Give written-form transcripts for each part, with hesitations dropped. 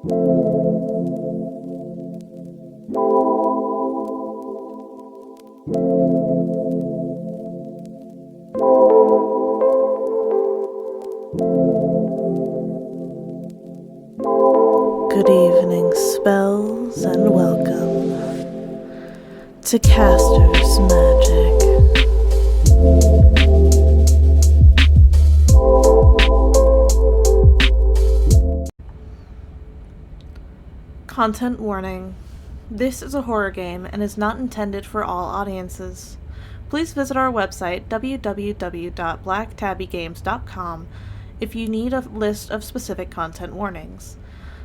Good evening, spells, and welcome to Caster's Magic. Content warning. This is a horror game and is not intended for all audiences. Please visit our website, www.blacktabbygames.com, if you need a list of specific content warnings.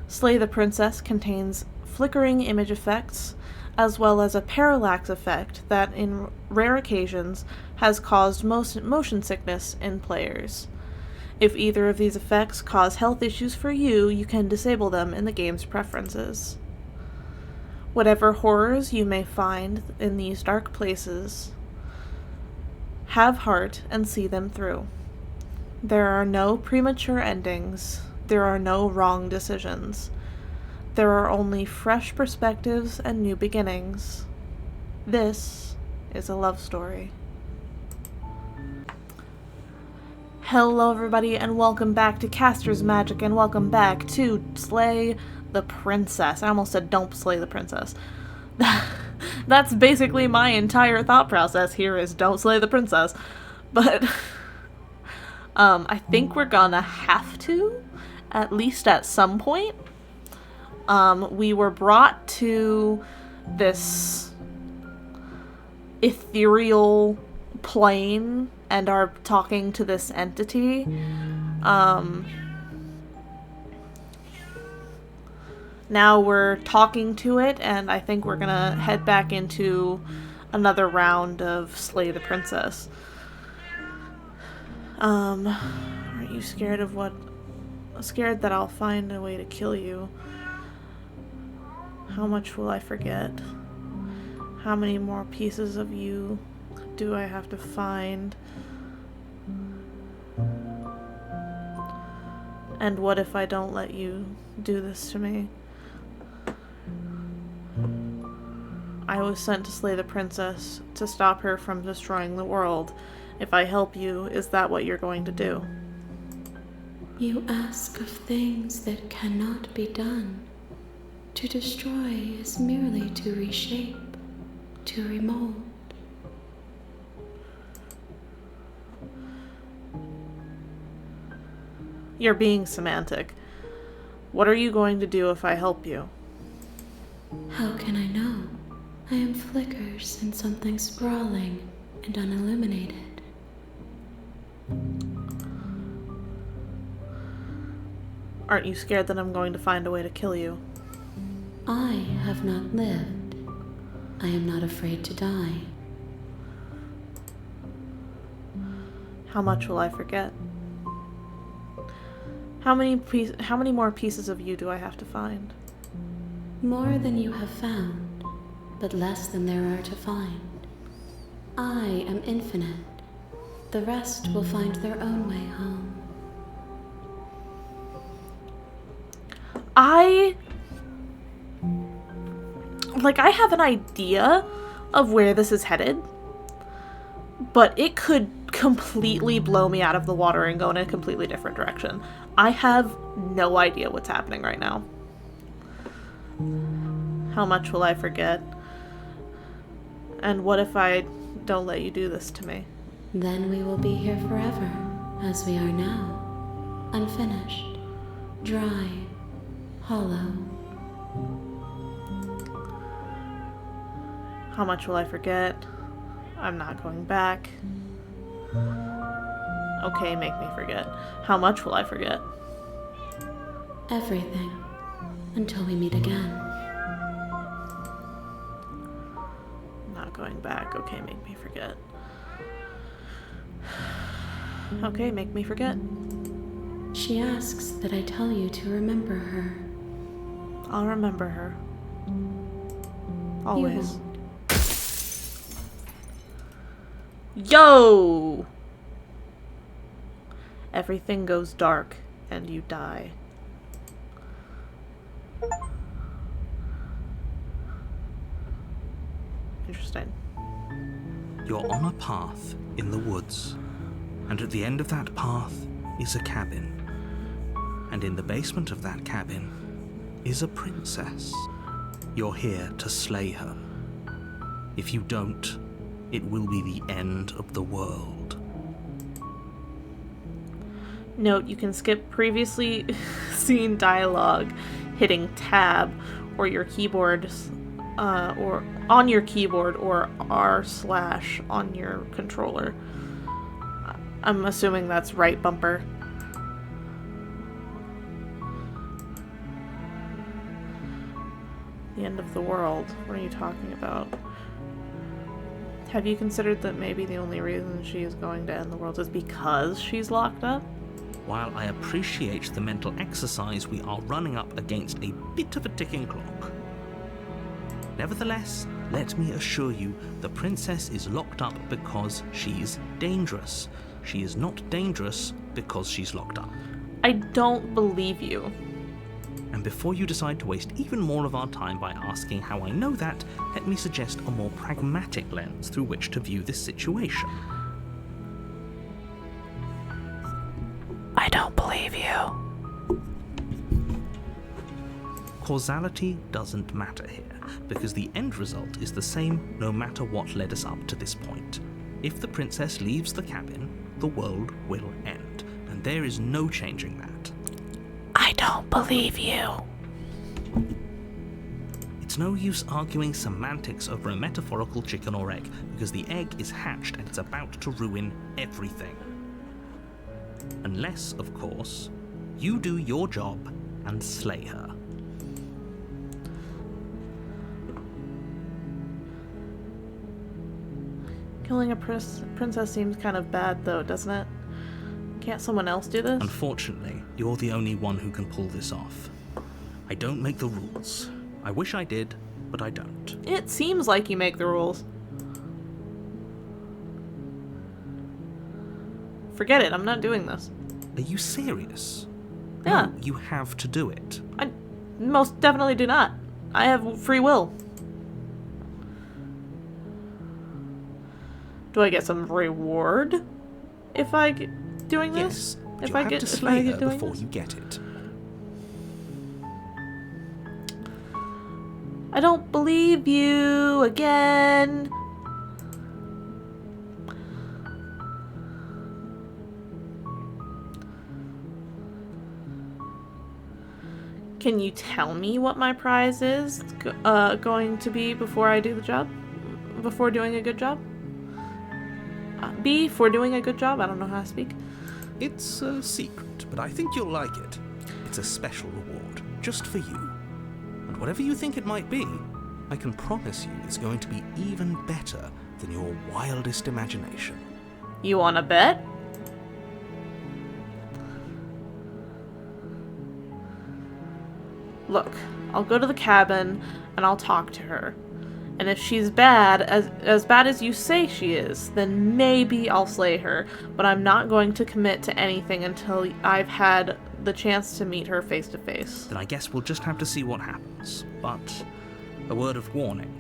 Slay the Princess contains flickering image effects, as well as a parallax effect that, in rare occasions, has caused motion sickness in players. If either of these effects cause health issues for you, you can disable them in the game's preferences. Whatever horrors you may find in these dark places, have heart and see them through. There are no premature endings. There are no wrong decisions. There are only fresh perspectives and new beginnings. This is a love story. Hello everybody, and welcome back to Caster's Magic, and welcome back to Slay the Princess. I almost said don't slay the princess. That's basically my entire thought process here, is don't slay the princess. But I think we're gonna have to, at least at some point. We were brought to this ethereal plane and are talking to this entity. Now we're talking to it, and I think we're gonna head back into another round of Slay the Princess. Aren't you scared of what? Scared that I'll find a way to kill you. How much will I forget? How many more pieces of you do I have to find? And what if I don't let you do this to me? I was sent to slay the princess, to stop her from destroying the world. If I help you, is that what you're going to do? You ask of things that cannot be done. To destroy is merely to reshape, to remold. You're being semantic. What are you going to do if I help you? How can I know? I am flickers in something sprawling and unilluminated. Aren't you scared that I'm going to find a way to kill you? I have not lived. I am not afraid to die. How much will I forget? How many more pieces of you do I have to find? More than you have found, but less than there are to find. I am infinite. The rest will find their own way home. I have an idea of where this is headed, but it could completely blow me out of the water and go in a completely different direction. I have no idea what's happening right now. How much will I forget? And what if I don't let you do this to me? Then we will be here forever, as we are now. Unfinished, dry, hollow. How much will I forget? I'm not going back. Okay, make me forget. How much will I forget? Everything, until we meet again. Not going back. Okay, make me forget. Okay, make me forget. She asks that I tell you to remember her. I'll remember her. Always. Yo! Everything goes dark and you die. interesting. You're on a path in the woods, and at the end of that path is a cabin. And in the basement of that cabin is a princess. You're here to slay her. If you don't, it will be the end of the world. Note, you can skip previously seen dialogue hitting tab or your keyboard, or on your keyboard, or R/ on your controller. I'm assuming that's right bumper. The end of the world. What are you talking about? Have you considered that maybe the only reason she is going to end the world is because she's locked up? While I appreciate the mental exercise, we are running up against a bit of a ticking clock. Nevertheless, let me assure you, the princess is locked up because she's dangerous. She is not dangerous because she's locked up. I don't believe you. And before you decide to waste even more of our time by asking how I know that, let me suggest a more pragmatic lens through which to view this situation. I don't believe you. Causality doesn't matter here, because the end result is the same no matter what led us up to this point. If the princess leaves the cabin, the world will end, and there is no changing that. I don't believe you. It's no use arguing semantics over a metaphorical chicken or egg, because the egg is hatched and it's about to ruin everything. Unless, of course, you do your job and slay her. Killing a princess seems kind of bad, though, doesn't it? Can't someone else do this? Unfortunately, you're the only one who can pull this off. I don't make the rules. I wish I did, but I don't. It seems like you make the rules. Forget it, I'm not doing this. Are you serious? Yeah. No, you have to do it. I most definitely do not. I have free will. Do I get some reward if I get doing this? Yes, but you have to slay her doing before this? you get it. I don't believe you again. Can you tell me what my prize is going to be before I do the job? Before doing a good job? For doing a good job? I don't know how to speak. It's a secret, but I think you'll like it. It's a special reward, just for you. And whatever you think it might be, I can promise you it's going to be even better than your wildest imagination. You wanna bet? Look, I'll go to the cabin and I'll talk to her. And if she's bad, as bad as you say she is, then maybe I'll slay her. But I'm not going to commit to anything until I've had the chance to meet her face to face. Then I guess we'll just have to see what happens. But a word of warning.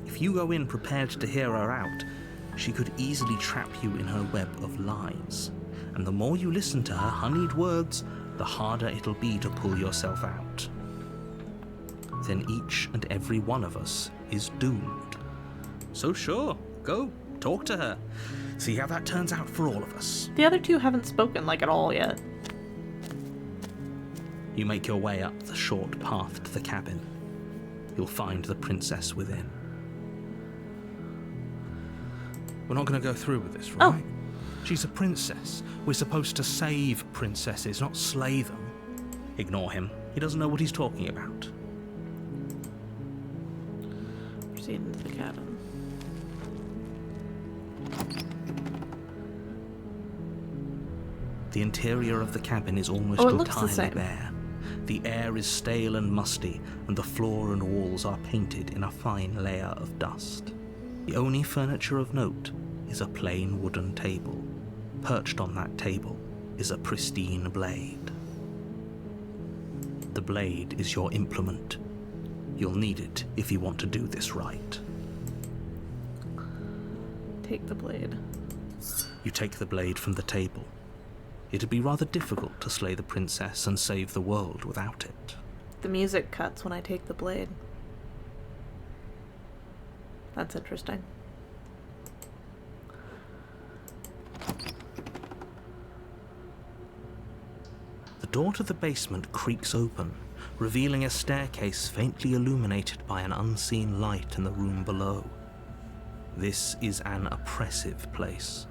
If you go in prepared to hear her out, she could easily trap you in her web of lies. And the more you listen to her honeyed words, the harder it'll be to pull yourself out. Then each and every one of us is doomed. So sure, go, talk to her. See how that turns out for all of us. The other two haven't spoken like at all yet. You make your way up the short path to the cabin. You'll find the princess within. We're not going to go through with this, right? Oh. She's a princess. We're supposed to save princesses, not slay them. Ignore him. He doesn't know what he's talking about. Proceed into the cabin. The interior of the cabin is almost Oh, it looks the entirely same. bare. The air is stale and musty, and the floor and walls are painted in a fine layer of dust. The only furniture of note is a plain wooden table. Perched on that table is a pristine blade. The blade is your implement. You'll need it if you want to do this right. take the blade. You take the blade from the table. It'd be rather difficult to slay the princess and save the world without it. The music cuts when I take the blade. That's interesting. The door to the basement creaks open, revealing a staircase faintly illuminated by an unseen light in the room below. This is an oppressive place.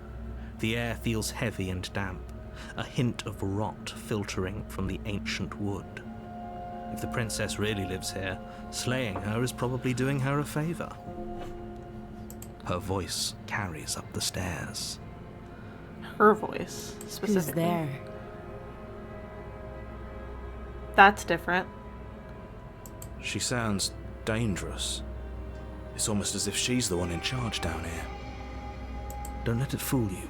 The air feels heavy and damp, a hint of rot filtering from the ancient wood. If the princess really lives here, slaying her is probably doing her a favor. Her voice carries up the stairs. Her voice, specifically. Who's there? That's different. She sounds dangerous. It's almost as if she's the one in charge down here. Don't let it fool you.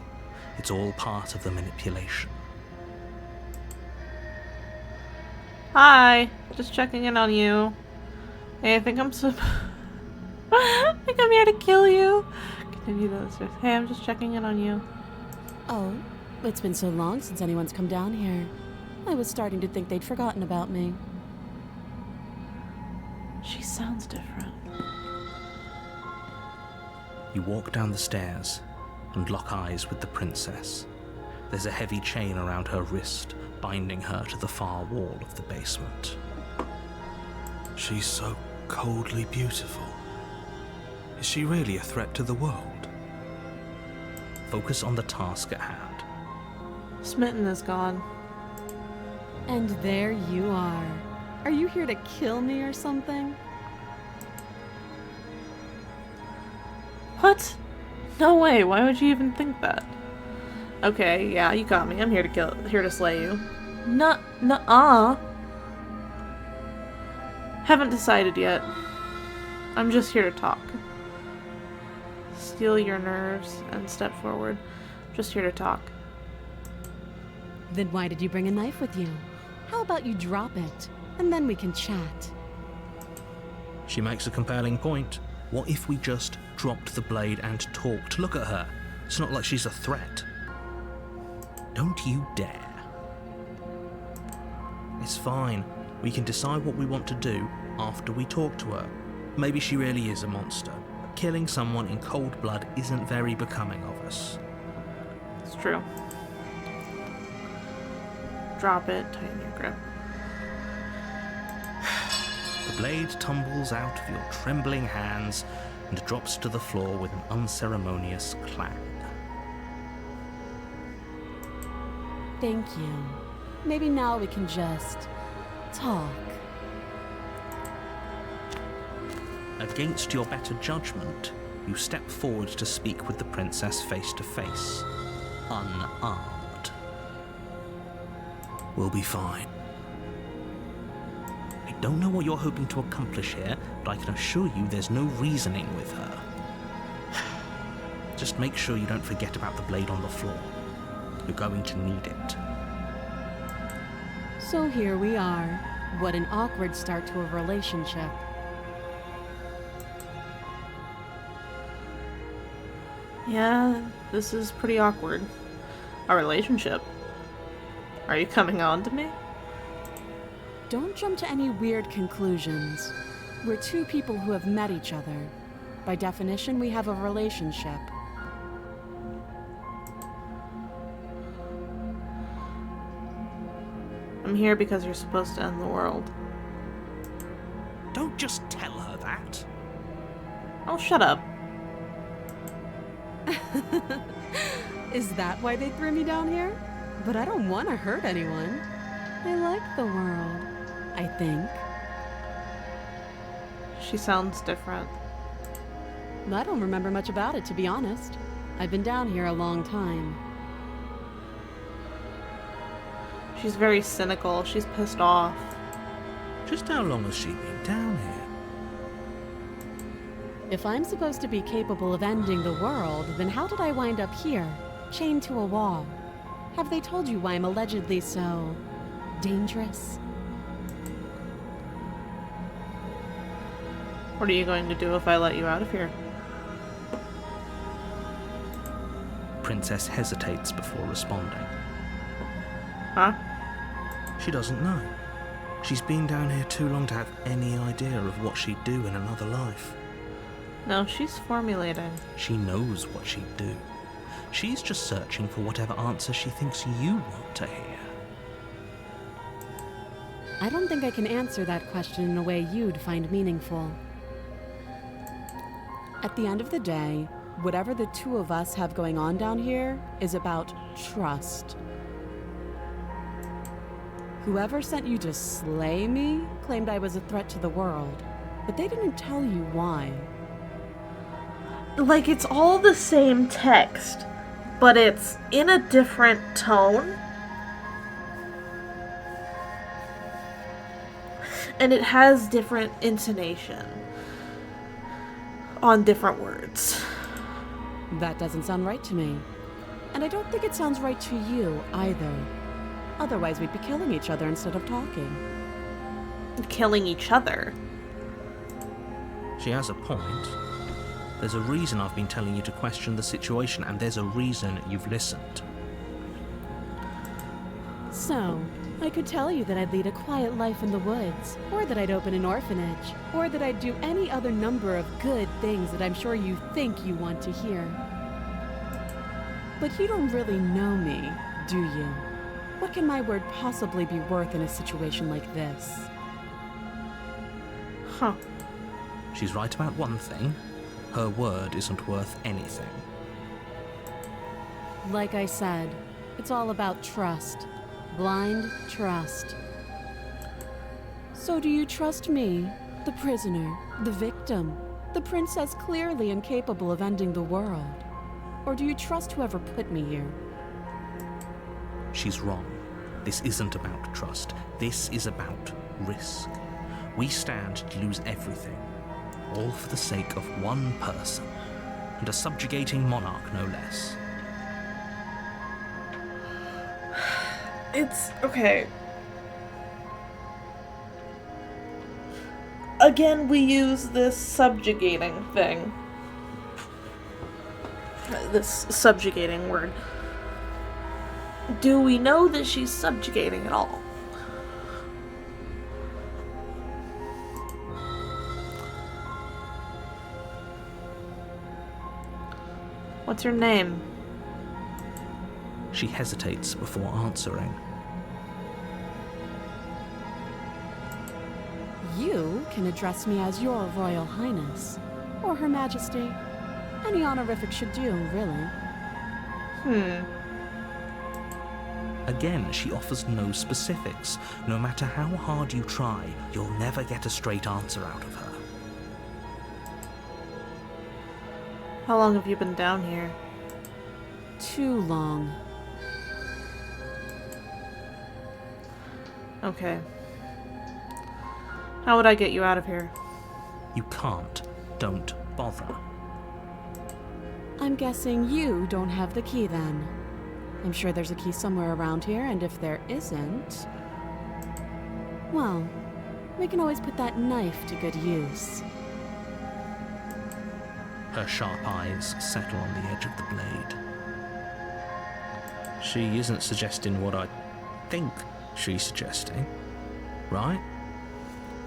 It's all part of the manipulation. Hi, just checking in on you. Hey, I think I'm I think I'm here to kill you. Continue downstairs. Hey, I'm just checking in on you. Oh, it's been so long since anyone's come down here. I was starting to think they'd forgotten about me. She sounds different. You walk down the stairs and lock eyes with the princess. There's a heavy chain around her wrist, binding her to the far wall of the basement. She's so coldly beautiful. Is she really a threat to the world? Focus on the task at hand. Smitten is gone. And there you are. Are you here to kill me or something? What? No way, why would you even think that? Okay, yeah, you got me. I'm here to slay you. Nuh-uh. Haven't decided yet. I'm just here to talk. Steel your nerves and step forward. Just here to talk. Then why did you bring a knife with you? How about you drop it, and then we can chat. She makes a compelling point. What if we just dropped the blade and talked? Look at her. It's not like she's a threat. Don't you dare. It's fine. We can decide what we want to do after we talk to her. Maybe she really is a monster. But killing someone in cold blood isn't very becoming of us. It's true. Drop it, tighten your grip. The blade tumbles out of your trembling hands and drops to the floor with an unceremonious clang. Thank you. Maybe now we can just talk. Against your better judgment, you step forward to speak with the princess face to face, unarmed. We'll be fine. I don't know what you're hoping to accomplish here, but I can assure you there's no reasoning with her. Just make sure you don't forget about the blade on the floor. You're going to need it. So here we are. What an awkward start to a relationship. Yeah, this is pretty awkward. Our relationship. Are you coming on to me? Don't jump to any weird conclusions. We're two people who have met each other. By definition, we have a relationship. I'm here because you're supposed to end the world. Don't just tell her that. Oh, shut up. Is that why they threw me down here? But I don't want to hurt anyone. I like the world, I think. She sounds different. I don't remember much about it, to be honest. I've been down here a long time. She's very cynical. She's pissed off. Just how long has she been down here? If I'm supposed to be capable of ending the world, then how did I wind up here, chained to a wall? Have they told you why I'm allegedly so dangerous? What are you going to do if I let you out of here? princess hesitates before responding. Huh? She doesn't know. She's been down here too long to have any idea of what she'd do in another life. No, she's formulating. She knows what she'd do. She's just searching for whatever answer she thinks you want to hear. I don't think I can answer that question in a way you'd find meaningful. At the end of the day, whatever the two of us have going on down here is about trust. Whoever sent you to slay me claimed I was a threat to the world, but they didn't tell you why. Like, it's all the same text, but it's in a different tone. And it has different intonation on different words. That doesn't sound right to me. And I don't think it sounds right to you either. Otherwise, we'd be killing each other instead of talking. Killing each other. She has a point. There's a reason I've been telling you to question the situation, and there's a reason you've listened. So, I could tell you that I'd lead a quiet life in the woods, or that I'd open an orphanage, or that I'd do any other number of good things that I'm sure you think you want to hear. But you don't really know me, do you? What can my word possibly be worth in a situation like this? Huh. She's right about one thing. Her word isn't worth anything. Like I said, it's all about trust. Blind trust. So do you trust me, the prisoner, the victim, the princess clearly incapable of ending the world? Or do you trust whoever put me here? She's wrong. This isn't about trust. This is about risk. We stand to lose everything, all for the sake of one person, and a subjugating monarch no less. It's okay. Again, we use this subjugating thing. This subjugating word. Do we know that she's subjugating at all? What's your name? She hesitates before answering. You can address me as Your Royal Highness, or Her Majesty. Any honorific should do, really. Again, she offers no specifics. No matter how hard you try, you'll never get a straight answer out of her. How long have you been down here? Too long. Okay. How would I get you out of here? You can't. Don't bother. I'm guessing you don't have the key then. I'm sure there's a key somewhere around here, and if there isn't... well, we can always put that knife to good use. Her sharp eyes settle on the edge of the blade. She isn't suggesting what I think she's suggesting, right?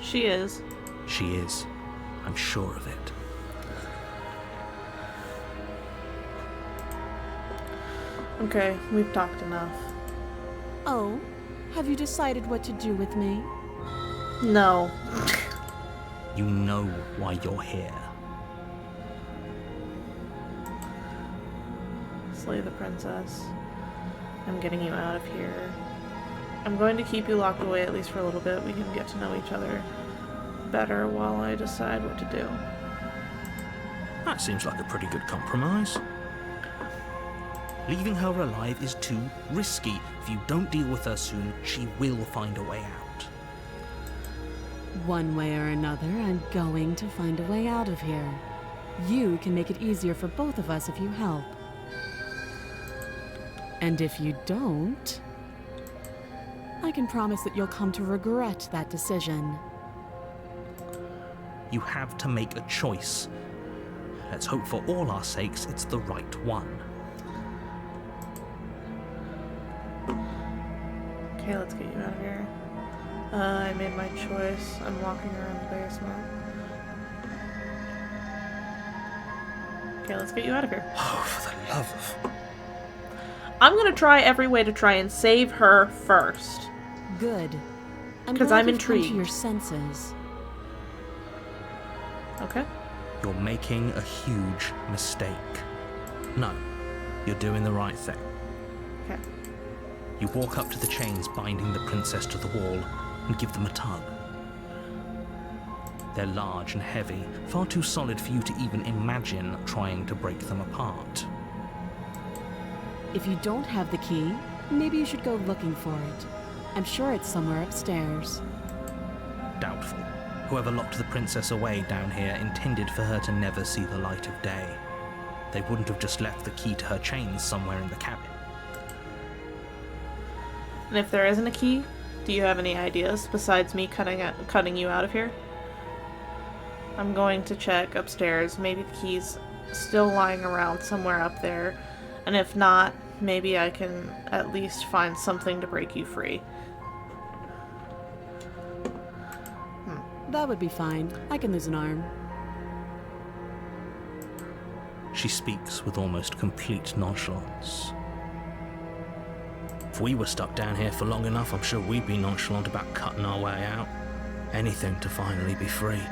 She is. She is. I'm sure of it. Okay, we've talked enough. Oh, have you decided what to do with me? No. You know why you're here. Slay the princess. I'm getting you out of here. I'm going to keep you locked away at least for a little bit. We can get to know each other better while I decide what to do. That seems like a pretty good compromise. Leaving her alive is too risky. If you don't deal with her soon, she will find a way out. One way or another, I'm going to find a way out of here. You can make it easier for both of us if you help. And if you don't, I can promise that you'll come to regret that decision. You have to make a choice. Let's hope for all our sakes it's the right one. Okay, let's get you out of here. I made my choice. I'm walking around the basement. Okay, let's get you out of here. Oh, for the love of... I'm gonna try every way to try and save her first. Good. 'Cause glad I'm you've come intrigued. to your senses. Okay? You're making a huge mistake. No, you're doing the right thing. Okay. You walk up to the chains binding the princess to the wall and give them a tug. They're large and heavy, far too solid for you to even imagine trying to break them apart. If you don't have the key, maybe you should go looking for it. I'm sure it's somewhere upstairs. Doubtful. Whoever locked the princess away down here intended for her to never see the light of day. They wouldn't have just left the key to her chains somewhere in the cabin. And if there isn't a key, do you have any ideas besides me cutting you out of here? I'm going to check upstairs. Maybe the key's still lying around somewhere up there. And if not, maybe I can at least find something to break you free. That would be fine. I can lose an arm. She speaks with almost complete nonchalance. If we were stuck down here for long enough, I'm sure we'd be nonchalant about cutting our way out. Anything to finally be free.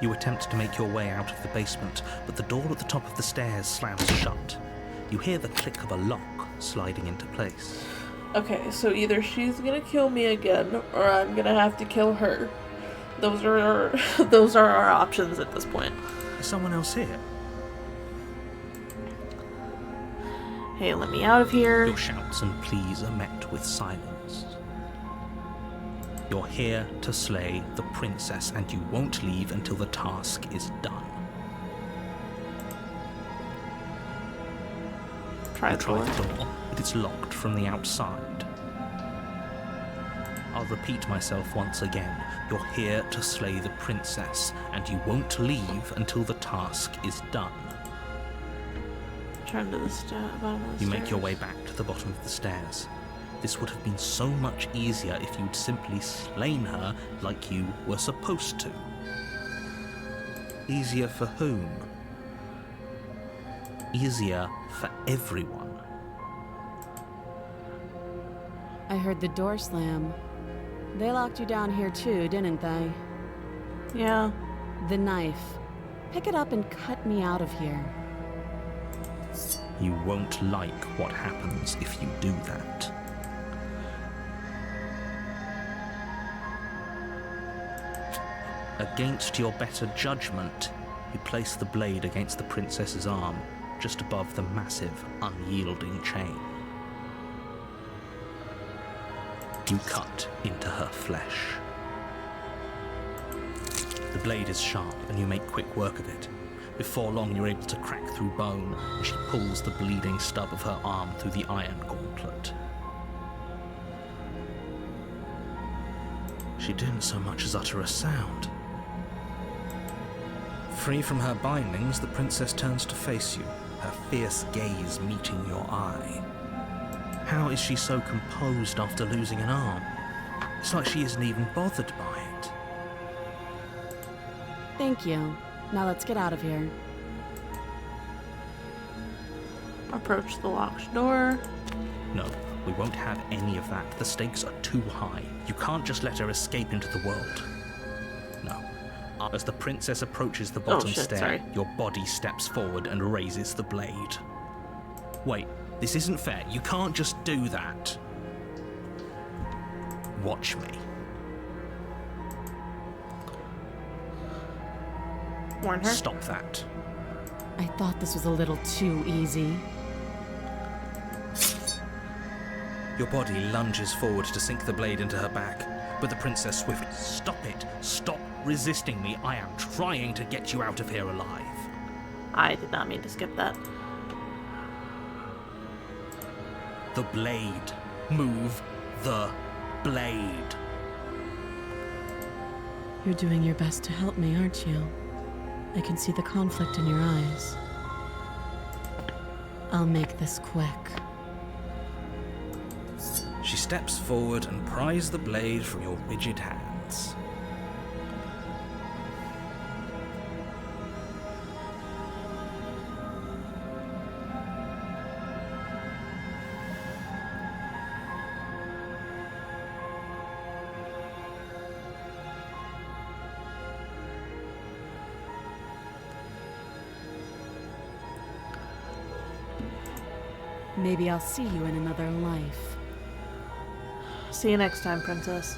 You attempt to make your way out of the basement, but the door at the top of the stairs slams shut. You hear the click of a lock sliding into place. Okay, so either she's gonna kill me again, or I'm gonna have to kill her. Those are our options at this point. Is someone else here? Hey, let me out of here. Your shouts and pleas are met with silence. You're here to slay the princess, and you won't leave until the task is done. Try You the try door. the door, but it's locked from the outside. I'll repeat myself once again. You're here to slay the princess, and you won't leave until the task is done. Turn to the bottom of the You stairs. make your way back to the bottom of the stairs. This would have been so much easier if you'd simply slain her like you were supposed to. Easier for whom? Easier for everyone. I heard the door slam. They locked you down here too, didn't they? Yeah. The knife. Pick it up and cut me out of here. You won't like what happens if you do that. Against your better judgment, you place the blade against the princess's arm, just above the massive, unyielding chain. You cut into her flesh. The blade is sharp, and you make quick work of it. Before long, you're able to crack through bone, and she pulls the bleeding stub of her arm through the iron gauntlet. She didn't so much as utter a sound. Free from her bindings, the princess turns to face you, her fierce gaze meeting your eye. How is she so composed after losing an arm? It's like she isn't even bothered by it. Thank you. Now let's get out of here. Approach the locked door. No, we won't have any of that. The stakes are too high. You can't just let her escape into the world. No. As the princess approaches the bottom shit, stair, sorry. your body steps forward and raises the blade. Wait, this isn't fair. You can't just do that. Watch me. Warn her. Stop that. I thought this was a little too easy. Your body lunges forward to sink the blade into her back, but the princess swiftly... Stop it! Stop resisting me! I am trying to get you out of here alive. I did not mean to skip that. The blade. Move the blade. You're doing your best to help me, aren't you? I can see the conflict in your eyes. I'll make this quick. steps forward and pries the blade from your rigid hands. Maybe I'll see you in another life. See you next time, Princess.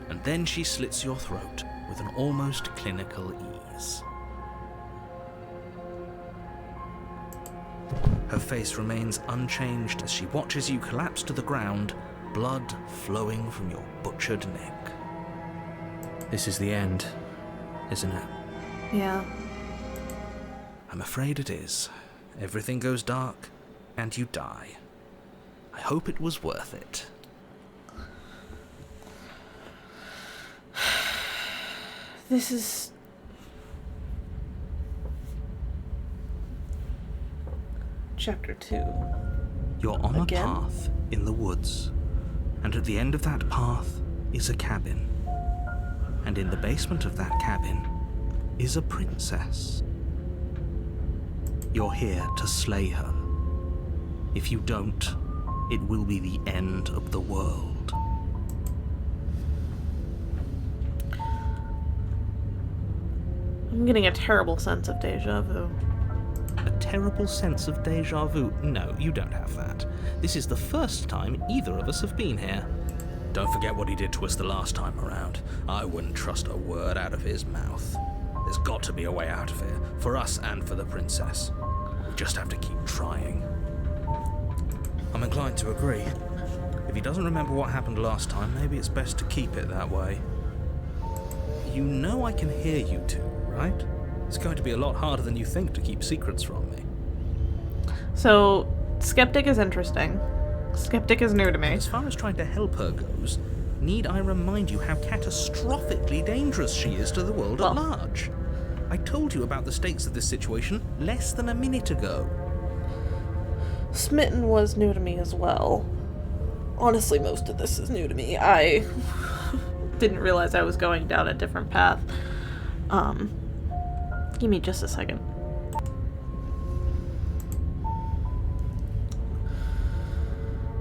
And then she slits your throat with an almost clinical ease. Her face remains unchanged as she watches you collapse to the ground, blood flowing from your butchered neck. This is the end, isn't it? Yeah. I'm afraid it is. Everything goes dark, and you die. I hope it was worth it. This is... Chapter 2. You're on Again? a path in the woods, and at the end of that path is a cabin. And in the basement of that cabin is a princess. You're here to slay her. If you don't, it will be the end of the world. I'm getting a terrible sense of deja vu. A terrible sense of deja vu? No, you don't have that. This is the first time either of us have been here. Don't forget what he did to us the last time around. I wouldn't trust a word out of his mouth. There's got to be a way out of here, for us and for the princess. We just have to keep trying. I'm inclined to agree. If he doesn't remember what happened last time, maybe it's best to keep it that way. You know I can hear you two, right? It's going to be a lot harder than you think to keep secrets from me. So, Skeptic is interesting. Skeptic is new to me. As far as trying to help her goes, need I remind you how catastrophically dangerous she is to the world at large? I told you about the stakes of this situation less than a minute ago. Smitten was new to me as well. Honestly, most of this is new to me. I didn't realize I was going down a different path. Give me just a second.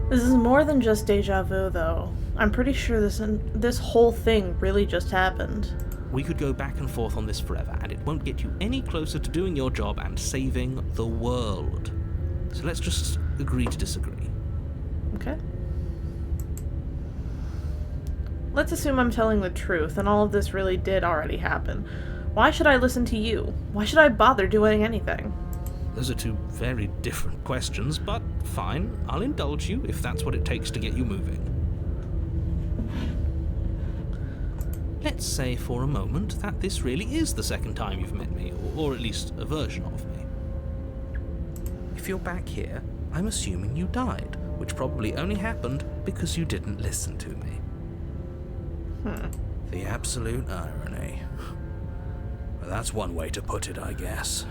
This is more than just deja vu, though. I'm pretty sure this whole thing really just happened. We could go back and forth on this forever, and it won't get you any closer to doing your job and saving the world. So let's just agree to disagree. Okay. Let's assume I'm telling the truth, and all of this really did already happen. Why should I listen to you? Why should I bother doing anything? Those are two very different questions, but fine, I'll indulge you if that's what it takes to get you moving. Let's say for a moment that this really is the second time you've met me, or at least a version of me. If you're back here, I'm assuming you died, which probably only happened because you didn't listen to me. The absolute irony. Well, that's one way to put it, I guess.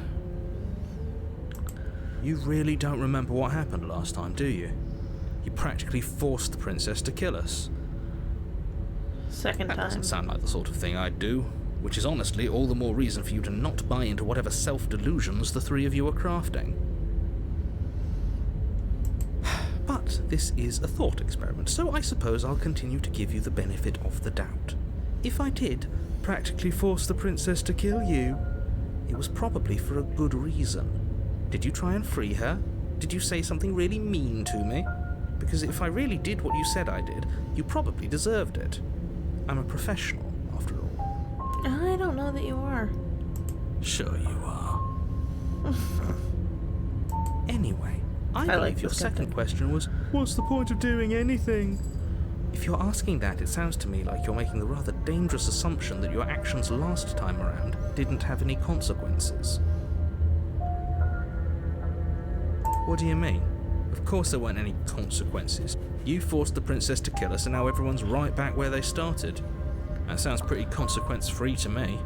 You really don't remember what happened last time, do you? You practically forced the princess to kill us. Second That time. doesn't sound like the sort of thing I'd do, which is honestly all the more reason for you to not buy into whatever self-delusions the three of you are crafting. But this is a thought experiment, so I suppose I'll continue to give you the benefit of the doubt. If I did practically force the princess to kill you, it was probably for a good reason. Did you try and free her? Did you say something really mean to me? Because if I really did what you said I did, you probably deserved it. I'm a professional, after all. I don't know that you are. Sure you are. Anyway, I like believe your this second guy. question was, what's the point of doing anything? If you're asking that, it sounds to me like you're making the rather dangerous assumption that your actions last time around didn't have any consequences. What do you mean? Of course there weren't any consequences. You forced the princess to kill us and now everyone's right back where they started. That sounds pretty consequence-free to me.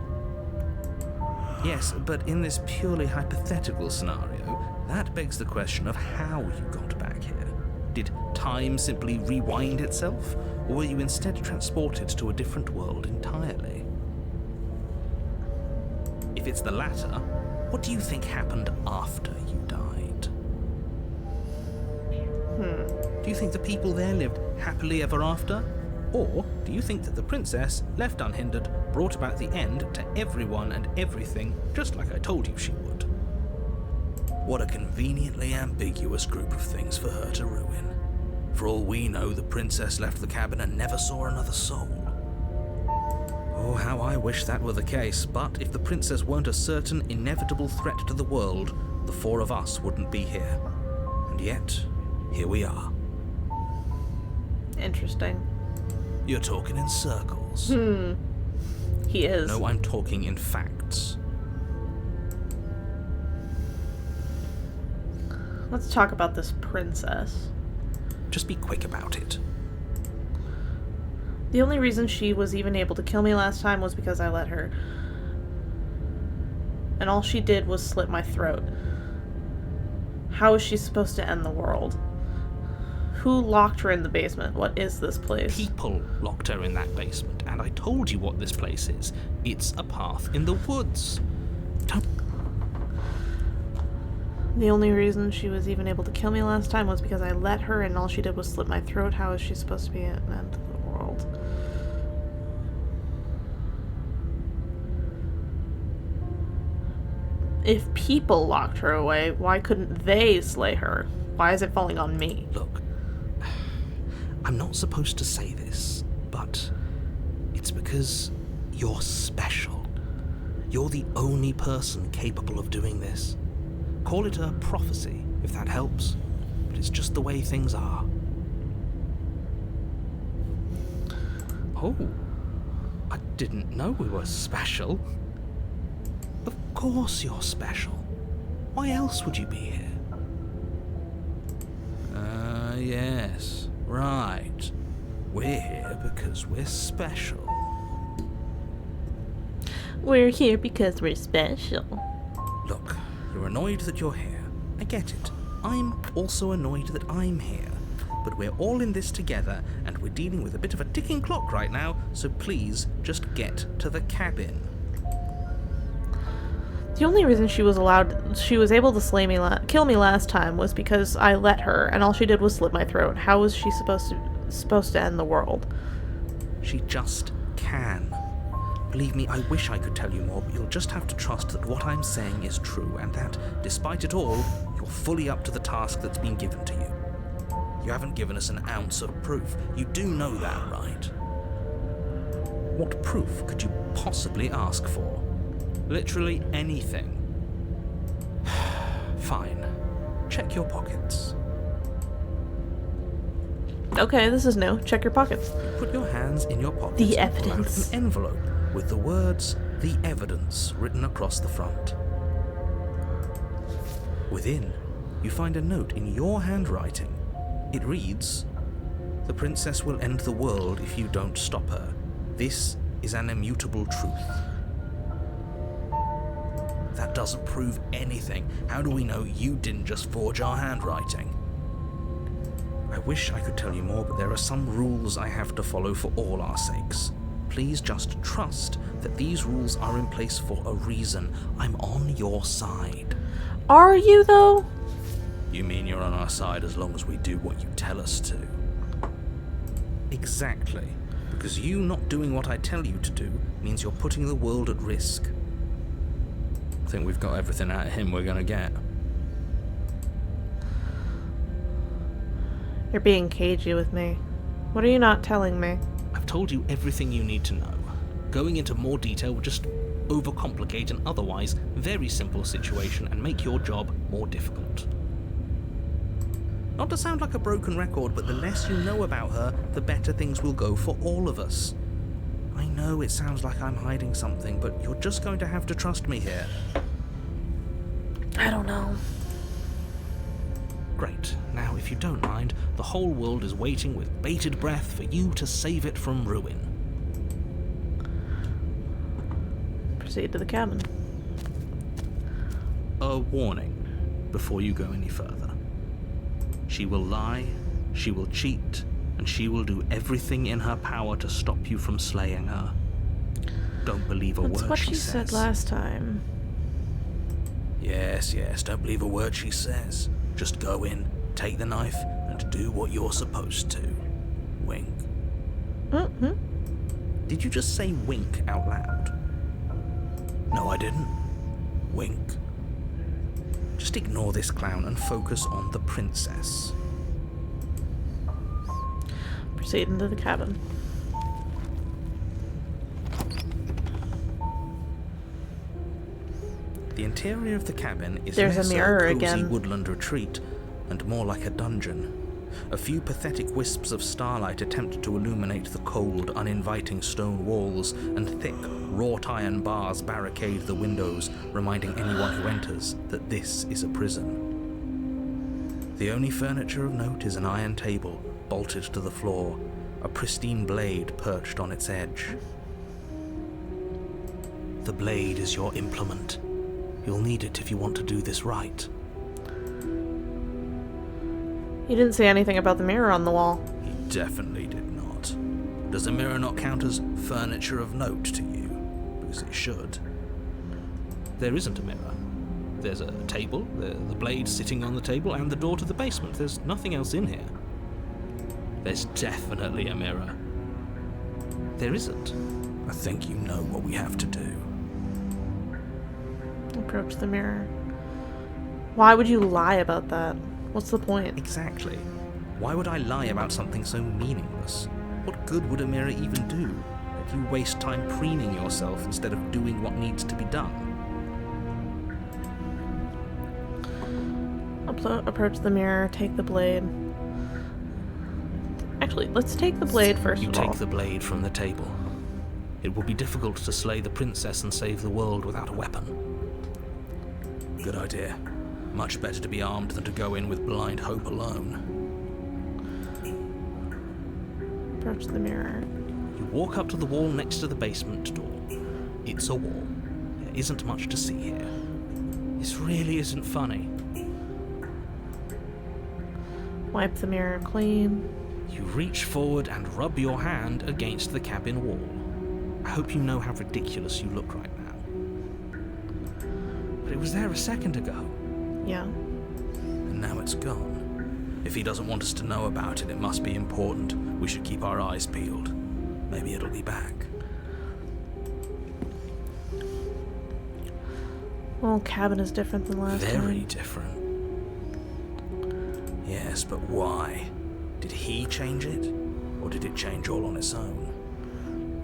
Yes, but in this purely hypothetical scenario, that begs the question of how you got back here. Did time simply rewind itself, or were you instead transported to a different world entirely? If it's the latter, what do you think happened after you died? Do you think the people there lived happily ever after? Or do you think that the princess, left unhindered, brought about the end to everyone and everything, just like I told you she would? What a conveniently ambiguous group of things for her to ruin. For all we know, the princess left the cabin and never saw another soul. Oh, how I wish that were the case, but if the princess weren't a certain, inevitable threat to the world, the four of us wouldn't be here. And yet, here we are. Interesting. You're talking in circles. He is. No, I'm talking in facts. Let's talk about this princess. Just be quick about it. The only reason she was even able to kill me last time was because I let her. And all she did was slit my throat. How is she supposed to end the world? Who locked her in the basement? What is this place? People locked her in that basement, and I told you what this place is. It's a path in the woods. Don't... The only reason she was even able to kill me last time was because I let her, and all she did was slit my throat. How is she supposed to be an end of the world? If people locked her away, why couldn't they slay her? Why is it falling on me? Look, I'm not supposed to say this, but it's because you're special. You're the only person capable of doing this. Call it a prophecy, if that helps, but it's just the way things are. Oh, I didn't know we were special. Of course you're special. Why else would you be here? Yes, right. We're here because we're special. We're here because we're special. Look, you're annoyed that you're here. I get it. I'm also annoyed that I'm here. But we're all in this together, and we're dealing with a bit of a ticking clock right now, so please just get to the cabin. The only reason she was able to kill me last time was because I let her, and all she did was slit my throat. How was she supposed to end the world? She just can. Believe me, I wish I could tell you more, but you'll just have to trust that what I'm saying is true, and that, despite it all, you're fully up to the task that's been given to you. You haven't given us an ounce of proof. You do know that, right? What proof could you possibly ask for? Literally anything. Fine. Check your pockets. Okay, this is new. Check your pockets. Put your hands in your pockets. The and pull out evidence. an envelope with the words, "The Evidence," written across the front. Within, you find a note in your handwriting. It reads, "The princess will end the world if you don't stop her. This is an immutable truth." That doesn't prove anything. How do we know you didn't just forge our handwriting? I wish I could tell you more, but there are some rules I have to follow for all our sakes. Please just trust that these rules are in place for a reason. I'm on your side. Are you, though? You mean you're on our side as long as we do what you tell us to? Exactly. Because you not doing what I tell you to do means you're putting the world at risk. I think we've got everything out of him we're gonna get. You're being cagey with me. What are you not telling me? I've told you everything you need to know. Going into more detail would just overcomplicate an otherwise very simple situation and make your job more difficult. Not to sound like a broken record, but the less you know about her, the better things will go for all of us. I know it sounds like I'm hiding something, but you're just going to have to trust me here. I don't know. Great. Now, if you don't mind, the whole world is waiting with bated breath for you to save it from ruin. Proceed to the cabin. A warning before you go any further. She will lie, She will cheat, and she will do everything in her power to stop you from slaying her. Don't believe a That's word what she she says. said last time. Yes, don't believe a word she says. Just go in, take the knife, and do what you're supposed to. Wink. Mm-hmm. Did you just say wink out loud? No, I didn't. Wink. Just ignore this clown and focus on the princess. Proceed into the cabin. The interior of the cabin is There's a less mirror cozy again. woodland retreat and more like a dungeon. A few pathetic wisps of starlight attempt to illuminate the cold, uninviting stone walls, and thick, wrought iron bars barricade the windows, reminding anyone who enters that this is a prison. The only furniture of note is an iron table, bolted to the floor, a pristine blade perched on its edge. The blade is your implement. You'll need it if you want to do this right. He didn't say anything about the mirror on the wall. He definitely did not. Does a mirror not count as furniture of note to you? Because it should. There isn't a mirror. There's a table, the blade sitting on the table, and the door to the basement. There's nothing else in here. There's definitely a mirror. There isn't. I think you know what we have to do. Approach the mirror. Why would you lie about that? What's the point? Exactly. Why would I lie about something so meaningless? What good would a mirror even do? If you waste time preening yourself instead of doing what needs to be done. Approach the mirror, take the blade. Actually, let's take the blade first You of all. take the blade from the table. It will be difficult to slay the princess and save the world without a weapon. Good idea. Much better to be armed than to go in with blind hope alone. Approach the mirror. You walk up to the wall next to the basement door. It's a wall. There isn't much to see here. This really isn't funny. Wipe the mirror clean. You reach forward and rub your hand against the cabin wall. I hope you know how ridiculous you look right now. But it was there a second ago. Yeah. And now it's gone. If he doesn't want us to know about it, it must be important. We should keep our eyes peeled. Maybe it'll be back. Well, cabin is different than last time. Very different. Yes, but why? Did he change it? Or did it change all on its own?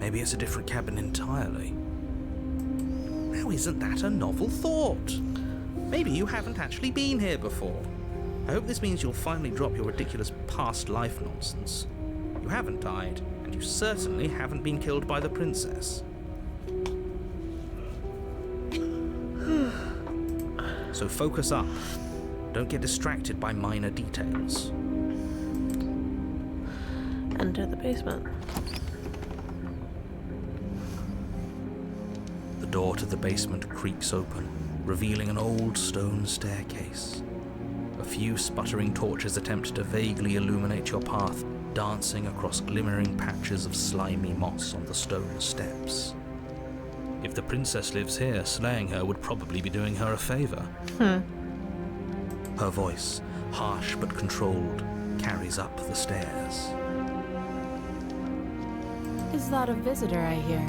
Maybe it's a different cabin entirely. Now isn't that a novel thought? Maybe you haven't actually been here before. I hope this means you'll finally drop your ridiculous past life nonsense. You haven't died, and you certainly haven't been killed by the princess. So focus up. Don't get distracted by minor details. Enter the basement. The door to the basement creaks open, revealing an old stone staircase. A few sputtering torches attempt to vaguely illuminate your path, dancing across glimmering patches of slimy moss on the stone steps. If the princess lives here, slaying her would probably be doing her a favor. Her voice, harsh but controlled, carries up the stairs. Is that a visitor I hear?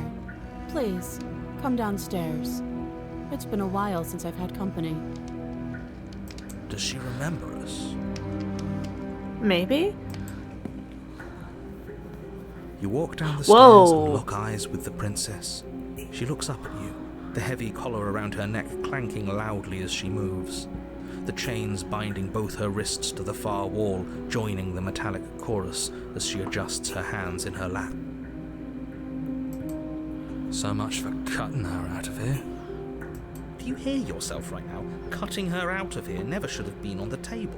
Please, come downstairs. It's been a while since I've had company. Does she remember us? Maybe? You walk down the Whoa. stairs and lock eyes with the princess. She looks up at you, the heavy collar around her neck clanking loudly as she moves. The chains binding both her wrists to the far wall, joining the metallic chorus as she adjusts her hands in her lap. So much for cutting her out of here. Do you hear yourself right now? Cutting her out of here never should have been on the table.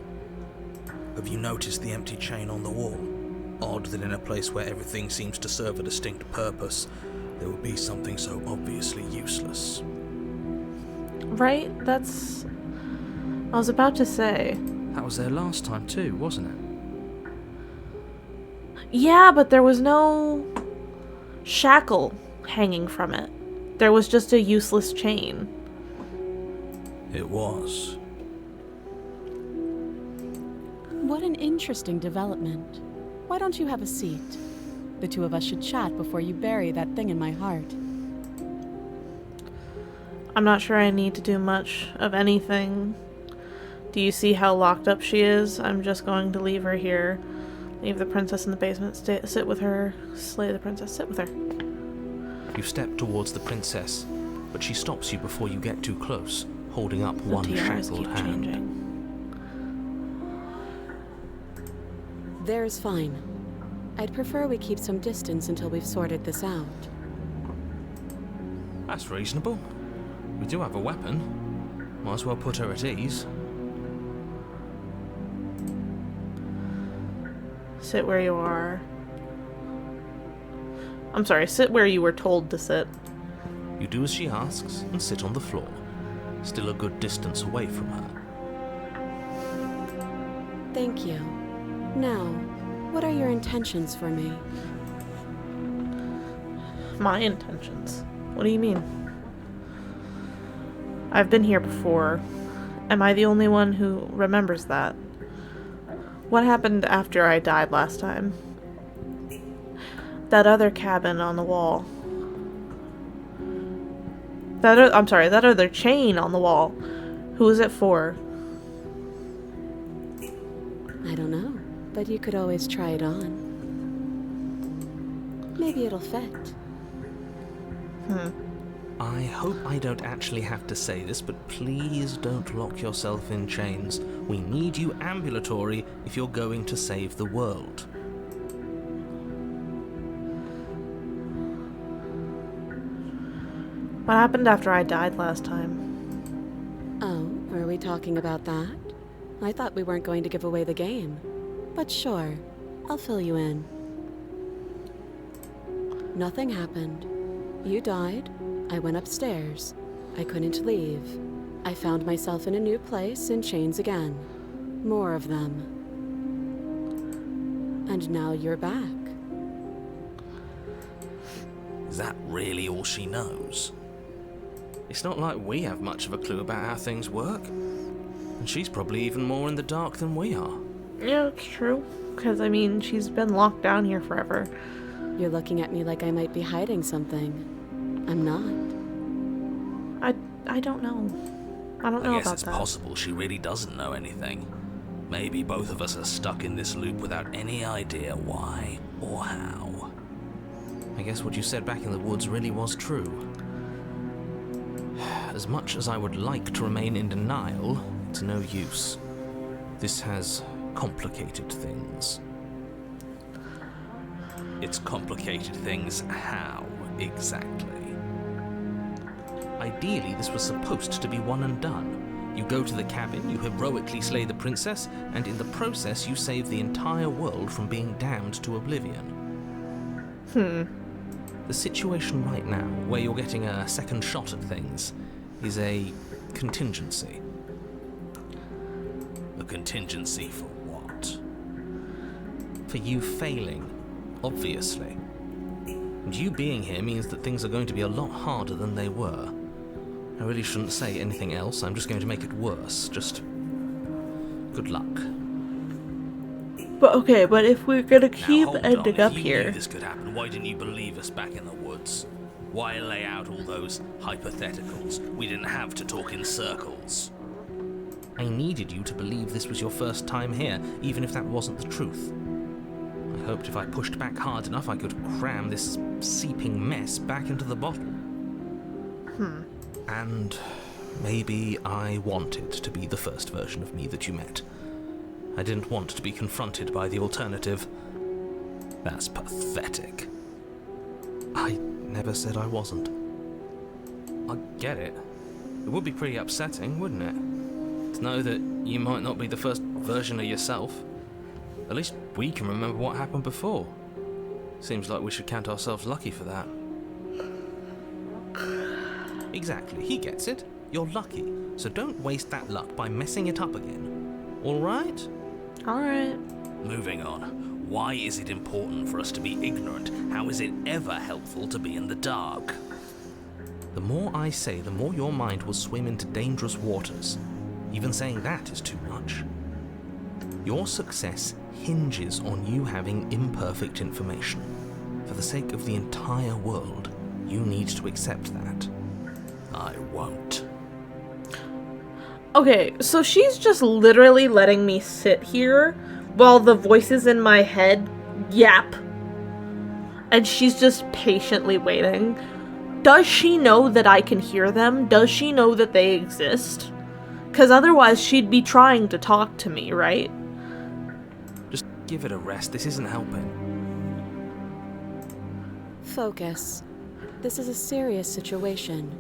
Have you noticed the empty chain on the wall? Odd that in a place where everything seems to serve a distinct purpose, there would be something so obviously useless. Right? That's... I was about to say. That was there last time too, wasn't it? Yeah, but there was no shackle hanging from it. There was just a useless chain. It was. What an interesting development. Why don't you have a seat? The two of us should chat before you bury that thing in my heart. I'm not sure I need to do much of anything. Do you see how locked up she is? I'm just going to leave her here. Leave the princess in the basement, sit with her, slay the princess, sit with her. You step towards the princess, but she stops you before you get too close, holding up one tiaras shackled keep hand. changing. There's fine. I'd prefer we keep some distance until we've sorted this out. That's reasonable. We do have a weapon. Might as well put her at ease. Sit where you are. I'm sorry, sit where you were told to sit. You do as she asks and sit on the floor, still a good distance away from her. Thank you. Now, what are your intentions for me? My intentions? What do you mean? I've been here before. Am I the only one who remembers that? What happened after I died last time? That other cabin on the wall. That other chain on the wall. Who is it for? I don't know, but you could always try it on. Maybe it'll fit. I hope I don't actually have to say this, but please don't lock yourself in chains. We need you ambulatory if you're going to save the world. What happened after I died last time? Oh, are we talking about that? I thought we weren't going to give away the game. But sure, I'll fill you in. Nothing happened. You died. I went upstairs. I couldn't leave. I found myself in a new place in chains again. More of them. And now you're back. Is that really all she knows? It's not like we have much of a clue about how things work. And she's probably even more in the dark than we are. Yeah, it's true. Because, I mean, she's been locked down here forever. You're looking at me like I might be hiding something. I'm not. I don't know. I don't know I guess about it's that. possible she really doesn't know anything. Maybe both of us are stuck in this loop without any idea why or how. I guess what you said back in the woods really was true. As much as I would like to remain in denial, it's no use. This has complicated things. It's complicated things how, exactly? Ideally, this was supposed to be one and done. You go to the cabin, you heroically slay the princess, and in the process you save the entire world from being damned to oblivion. The situation right now, where you're getting a second shot at things, is a contingency. A contingency for what? For you failing, obviously. And you being here means that things are going to be a lot harder than they were. I really shouldn't say anything else, I'm just going to make it worse. Just good luck. But okay, but if we're gonna Now, keep hold ending on. up If you here... knew this could happen, why didn't you believe us back in the woods? Why lay out all those hypotheticals? We didn't have to talk in circles. I needed you to believe this was your first time here, even if that wasn't the truth. I hoped if I pushed back hard enough I could cram this seeping mess back into the bottle. And maybe I wanted to be the first version of me that you met. I didn't want to be confronted by the alternative. That's pathetic. I never said I wasn't. I get it. It would be pretty upsetting, wouldn't it? To know that you might not be the first version of yourself. At least we can remember what happened before. Seems like we should count ourselves lucky for that. Exactly, he gets it. You're lucky, so don't waste that luck by messing it up again. Alright? Alright. Moving on. Why is it important for us to be ignorant? How is it ever helpful to be in the dark? The more I say, the more your mind will swim into dangerous waters. Even saying that is too much. Your success hinges on you having imperfect information. For the sake of the entire world, you need to accept that. I won't. Okay, so she's just literally letting me sit here while the voices in my head yap. And she's just patiently waiting. Does she know that I can hear them? Does she know that they exist? Because otherwise she'd be trying to talk to me, right? Just give it a rest. This isn't helping. Focus. This is a serious situation.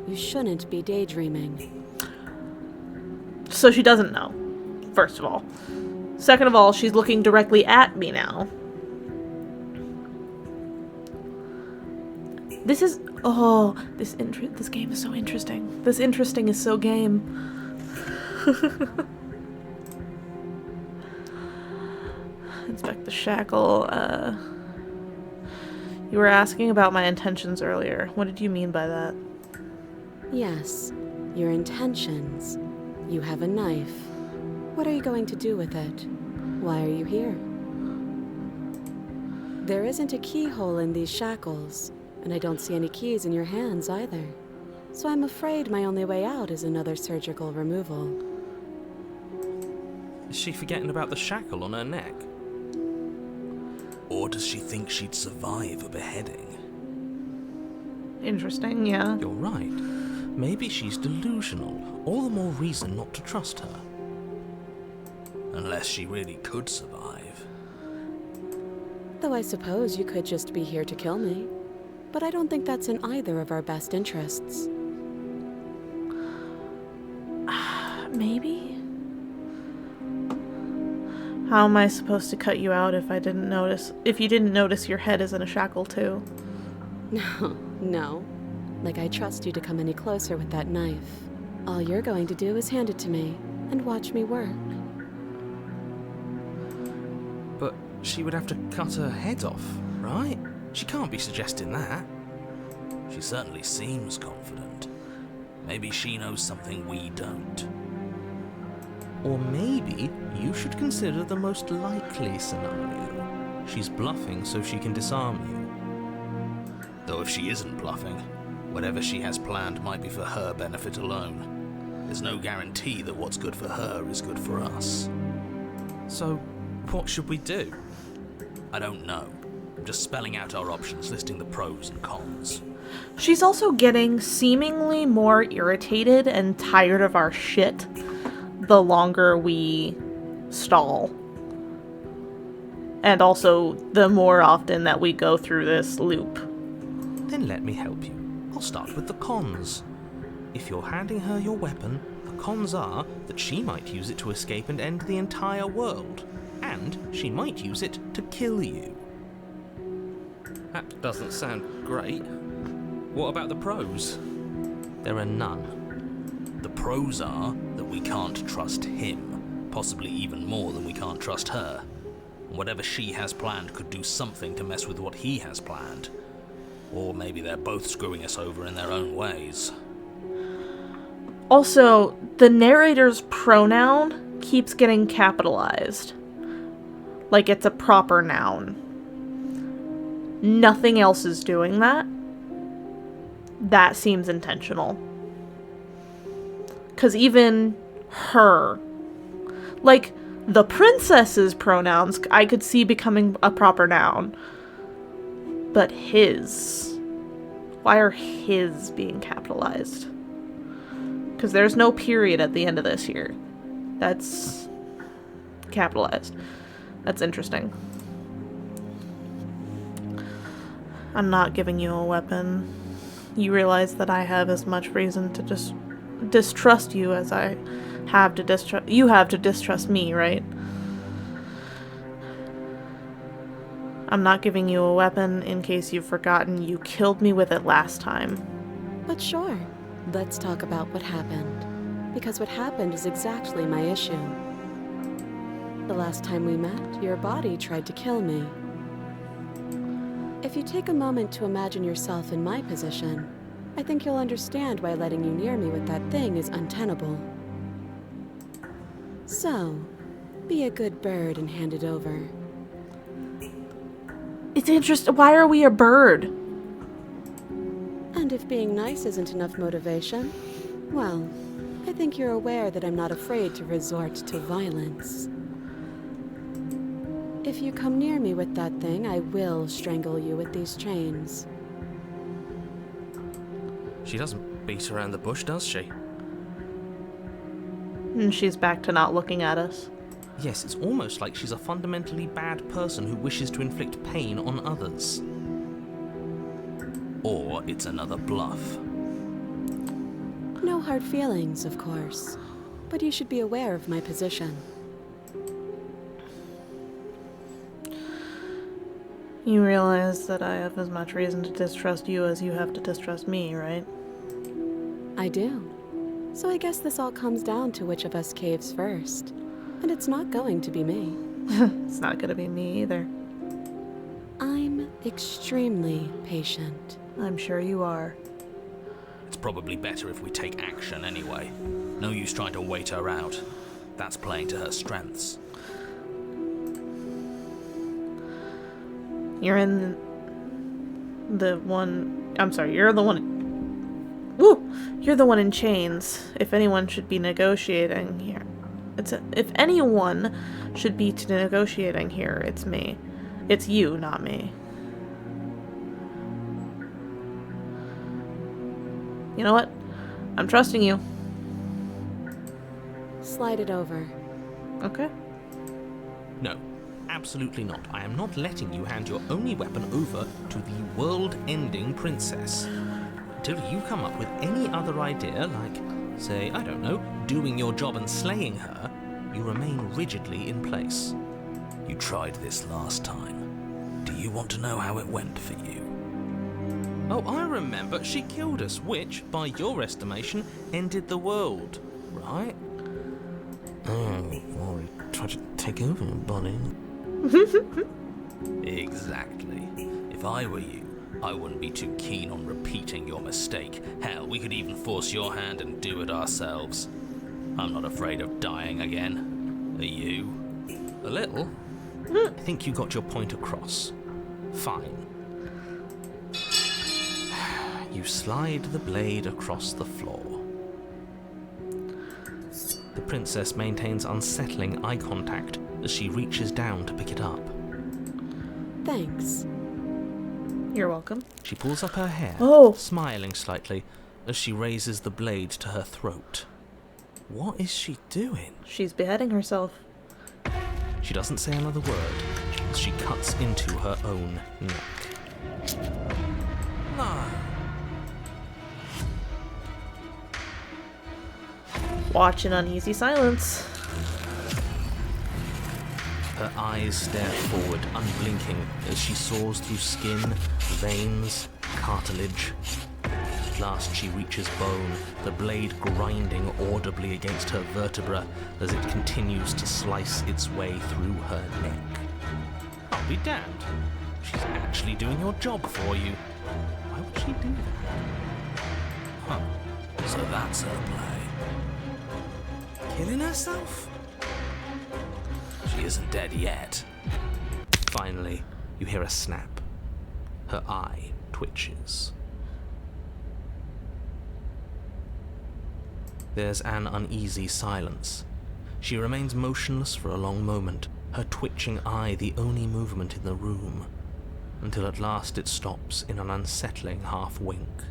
You shouldn't be daydreaming. So she doesn't know, first of all. Second of all, she's looking directly at me now. This is... Oh, this game is so interesting. This interesting is so game. Inspect the shackle. You were asking about my intentions earlier. What did you mean by that? Yes, your intentions. You have a knife. What are you going to do with it? Why are you here? There isn't a keyhole in these shackles, and I don't see any keys in your hands either. So I'm afraid my only way out is another surgical removal. Is she forgetting about the shackle on her neck? Or does she think she'd survive a beheading? Interesting, yeah. You're right. Maybe she's delusional. All the more reason not to trust her. Unless she really could survive. Though I suppose you could just be here to kill me. But I don't think that's in either of our best interests. Maybe? How am I supposed to cut you out if you didn't notice your head is in a shackle too? No. Like I trust you to come any closer with that knife. All you're going to do is hand it to me and watch me work. But she would have to cut her head off, right? She can't be suggesting that. She certainly seems confident. Maybe she knows something we don't. Or maybe you should consider the most likely scenario. She's bluffing so she can disarm you. Though if she isn't bluffing, whatever she has planned might be for her benefit alone. There's no guarantee that what's good for her is good for us. So, what should we do? I don't know. I'm just spelling out our options, listing the pros and cons. She's also getting seemingly more irritated and tired of our shit the longer we stall. And also, the more often that we go through this loop. Then let me help you. I'll start with the cons. If you're handing her your weapon, the cons are that she might use it to escape and end the entire world. And she might use it to kill you. That doesn't sound great. What about the pros? There are none. The pros are that we can't trust him, possibly even more than we can't trust her. Whatever she has planned could do something to mess with what he has planned. Or maybe they're both screwing us over in their own ways. Also, the narrator's pronoun keeps getting capitalized. Like it's a proper noun. Nothing else is doing that. That seems intentional. 'Cause even her, like the princess's pronouns, I could see becoming a proper noun. But his. Why are his being capitalized? Because there's no period at the end of this here. That's capitalized. That's interesting. I'm not giving you a weapon. You realize that I have as much reason to just distrust you as I have to distrust... You have to distrust me, right? I'm not giving you a weapon in case you've forgotten you killed me with it last time. But sure, let's talk about what happened. Because what happened is exactly my issue. The last time we met, your body tried to kill me. If you take a moment to imagine yourself in my position, I think you'll understand why letting you near me with that thing is untenable. So, be a good bird and hand it over. It's interesting. Why are we a bird? And if being nice isn't enough motivation, well, I think you're aware that I'm not afraid to resort to violence. If you come near me with that thing, I will strangle you with these chains. She doesn't beat around the bush, does she? And she's back to not looking at us. Yes, it's almost like she's a fundamentally bad person who wishes to inflict pain on others. Or it's another bluff. No hard feelings, of course, but you should be aware of my position. You realize that I have as much reason to distrust you as you have to distrust me, right? I do. So I guess this all comes down to which of us caves first. And it's not going to be me. It's not gonna be me either. I'm extremely patient. I'm sure you are. It's probably better if we take action anyway. No use trying to wait her out. That's playing to her strengths. You're in the one... I'm sorry, you're the one... Woo! You're the one in chains. If anyone should be negotiating here... If anyone should be negotiating here, it's me. It's you, not me. You know what? I'm trusting you. Slide it over. Okay. No, absolutely not. I am not letting you hand your only weapon over to the world-ending princess. Until you come up with any other idea, like, say, I don't know, doing your job and slaying her, you remain rigidly in place. You tried this last time. Do you want to know how it went for you? Oh, I remember. She killed us, which, by your estimation, ended the world, right? Oh, well, we tried to take over, buddy. Exactly. If I were you, I wouldn't be too keen on repeating your mistake. Hell, we could even force your hand and do it ourselves. I'm not afraid of dying again. Are you? A little. I think you got your point across. Fine. You slide the blade across the floor. The princess maintains unsettling eye contact as she reaches down to pick it up. Thanks. You're welcome. She pulls up her hair, smiling slightly, as she raises the blade to her throat. What is she doing? She's beheading herself. She doesn't say another word as she cuts into her own neck. No. Watch in uneasy silence. Her eyes stare forward, unblinking, as she saws through skin, veins, cartilage. At last she reaches bone, the blade grinding audibly against her vertebra as it continues to slice its way through her neck. I'll be damned. She's actually doing your job for you. Why would she do that? Huh. So that's her play. Killing herself? She isn't dead yet. Finally, you hear a snap. Her eye twitches. There's an uneasy silence. She remains motionless for a long moment, her twitching eye the only movement in the room, until at last it stops in an unsettling half-wink.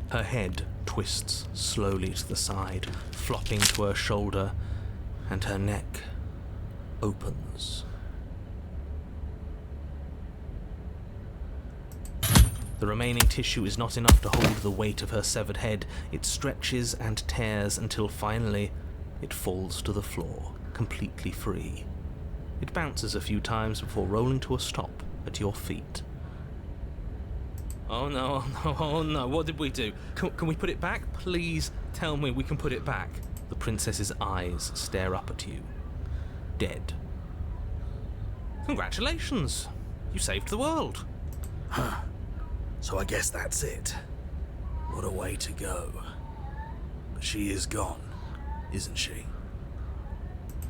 Her head twists slowly to the side, flopping to her shoulder, and her neck opens. The remaining tissue is not enough to hold the weight of her severed head. It stretches and tears until finally it falls to the floor, completely free. It bounces a few times before rolling to a stop at your feet. Oh no, oh no, what did we do? Can we put it back? Please tell me we can put it back. The The princess's eyes stare up at you, dead. Congratulations! You saved the world. Huh. So I guess that's it. What a way to go. But she is gone, isn't she?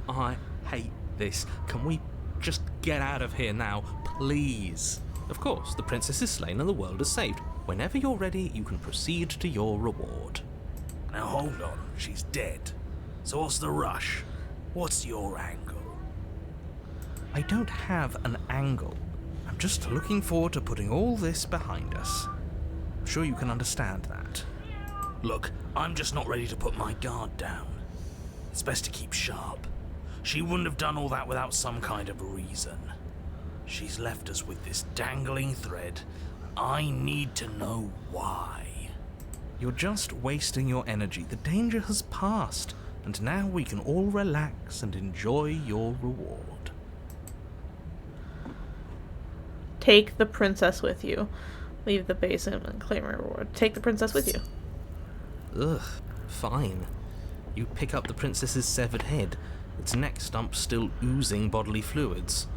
I hate this. Can we just get out of here now, please? Of course, the princess is slain and the world is saved. Whenever you're ready, you can proceed to your reward. Now hold on, she's dead. So what's the rush? What's your angle? I don't have an angle. I'm just looking forward to putting all this behind us. I'm sure you can understand that. Look, I'm just not ready to put my guard down. It's best to keep sharp. She wouldn't have done all that without some kind of reason. She's left us with this dangling thread. I need to know why. You're just wasting your energy. The danger has passed, and now we can all relax and enjoy your reward. Take the princess with you. Leave the basement and claim a reward. Take the princess with you. Ugh, fine. You pick up the princess's severed head, its neck stump still oozing bodily fluids.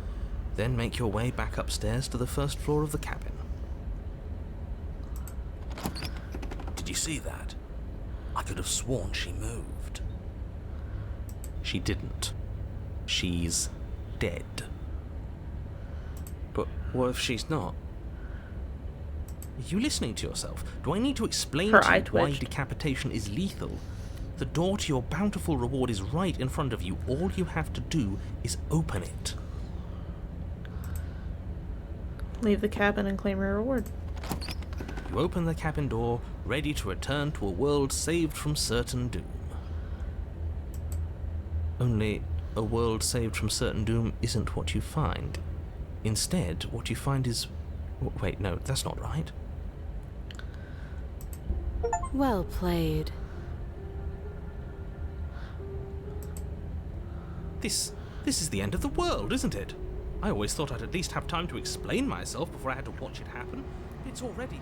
Then make your way back upstairs to the first floor of the cabin. Did you see that? I could have sworn she moved. She didn't. She's dead. But what if she's not? Are you listening to yourself? Do I need to explain Her to eye you why twitched. decapitation is lethal? The door to your bountiful reward is right in front of you. All you have to do is open it. Leave the cabin and claim your reward. You open the cabin door, ready to return to a world saved from certain doom. Only, a world saved from certain doom isn't what you find. Instead, what you find is... Wait, no, that's not right. Well played. This is the end of the world, isn't it? I always thought I'd at least have time to explain myself before I had to watch it happen. It's already...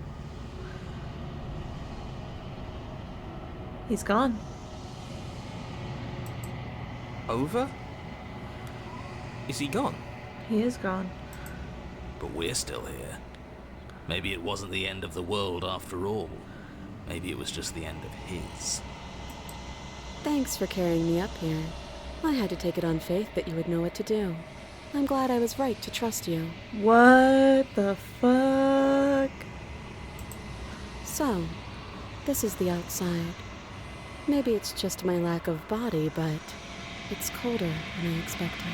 He's gone. over? Is he gone? He is gone. But we're still here. Maybe it wasn't the end of the world after all. Maybe it was just the end of his. Thanks for carrying me up here. I had to take it on faith that you would know what to do. I'm glad I was right to trust you. What the fuck? So, this is the outside. Maybe it's just my lack of body, but it's colder than I expected.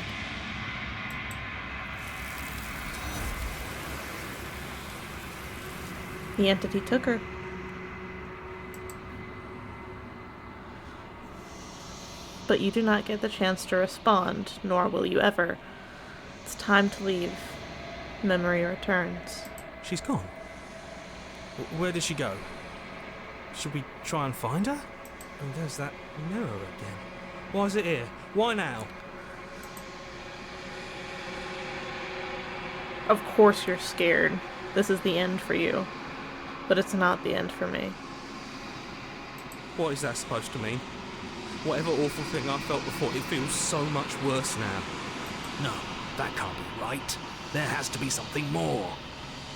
The entity took her. But you do not get the chance to respond, nor will you ever. It's time to leave. Memory returns. She's gone. Where did she go? Should we try and find her? Oh, there's that mirror again. Why is it here? Why now? Of course you're scared. This is the end for you. But it's not the end for me. What is that supposed to mean? Whatever awful thing I felt before, it feels so much worse now. No, that can't be right. There has to be something more.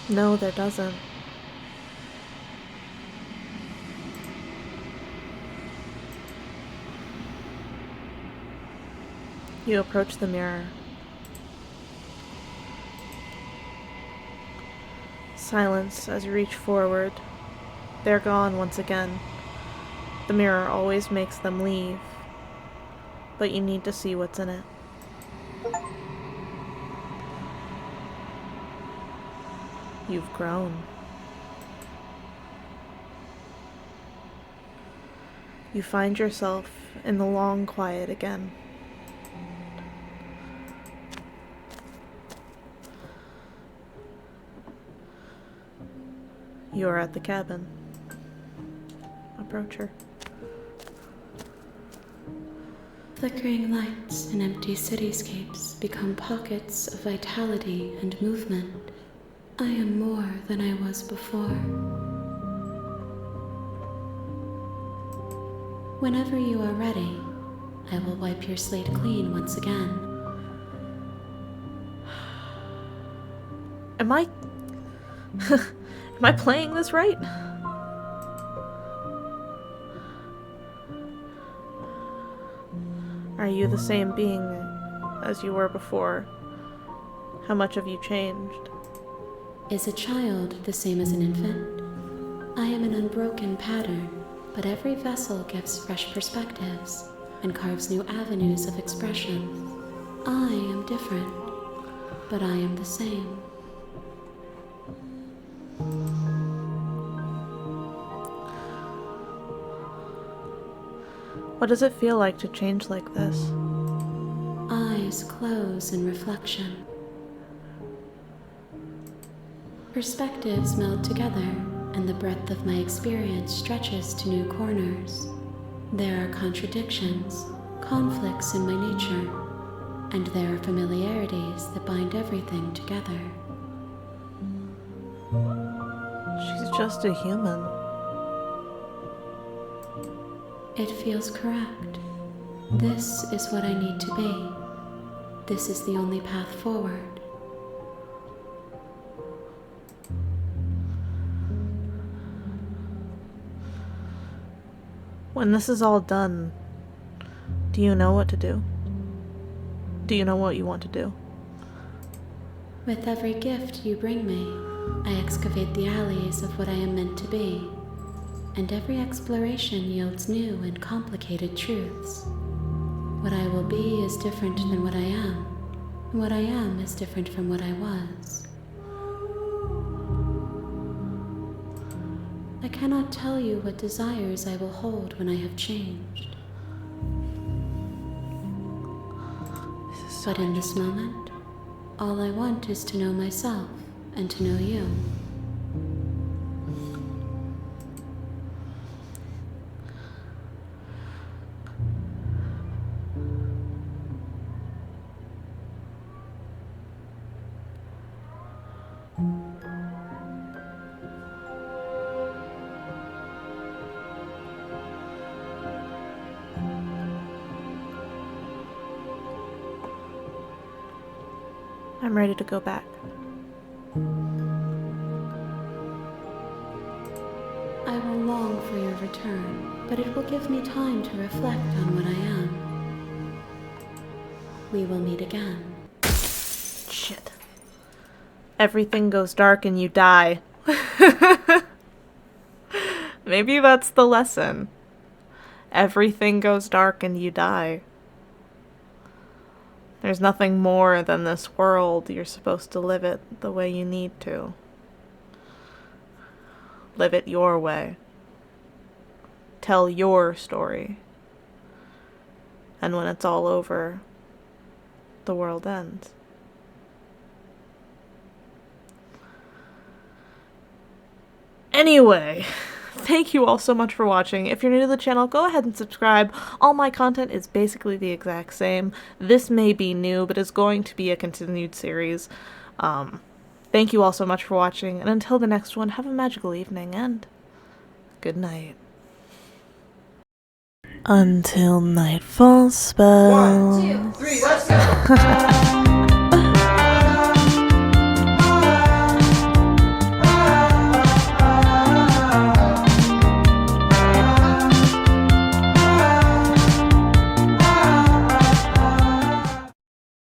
No, there doesn't. You approach the mirror. Silence as you reach forward. They're gone once again. The mirror always makes them leave, but you need to see what's in it. You've grown. You find yourself in the long quiet again. You are at the cabin. Approach her. Flickering lights in empty cityscapes become pockets of vitality and movement. I am more than I was before. Whenever you are ready, I will wipe your slate clean once again. Am I... Am I playing this right? Are you the same being as you were before? How much have you changed? Is a child the same as an infant? I am an unbroken pattern, but every vessel gives fresh perspectives and carves new avenues of expression. I am different, but I am the same. What does it feel like to change like this? Eyes close in reflection. Perspectives meld together, and the breadth of my experience stretches to new corners. There are contradictions, conflicts in my nature, and there are familiarities that bind everything together. She's just a human. It feels correct. This is what I need to be. This is the only path forward. When this is all done, do you know what to do? Do you know what you want to do? With every gift you bring me, I excavate the alleys of what I am meant to be, and every exploration yields new and complicated truths. What I will be is different than what I am, and what I am is different from what I was. I cannot tell you what desires I will hold when I have changed. But in this moment, all I want is to know myself and to know you. I'm ready to go back. I will long for your return, but it will give me time to reflect on what I am. We will meet again. Shit. Everything goes dark and you die. Maybe that's the lesson. Everything goes dark and you die. There's nothing more than this world. You're supposed to live it the way you need to. Live it your way. Tell your story. And when it's all over, the world ends. Anyway, thank you all so much for watching. If you're new to the channel, go ahead and subscribe. All my content is basically the exact same. This may be new, but it's going to be a continued series. Thank you all so much for watching, and until the next one, have a magical evening, and good night. Until nightfall spells. 1, 2, 3, let's go!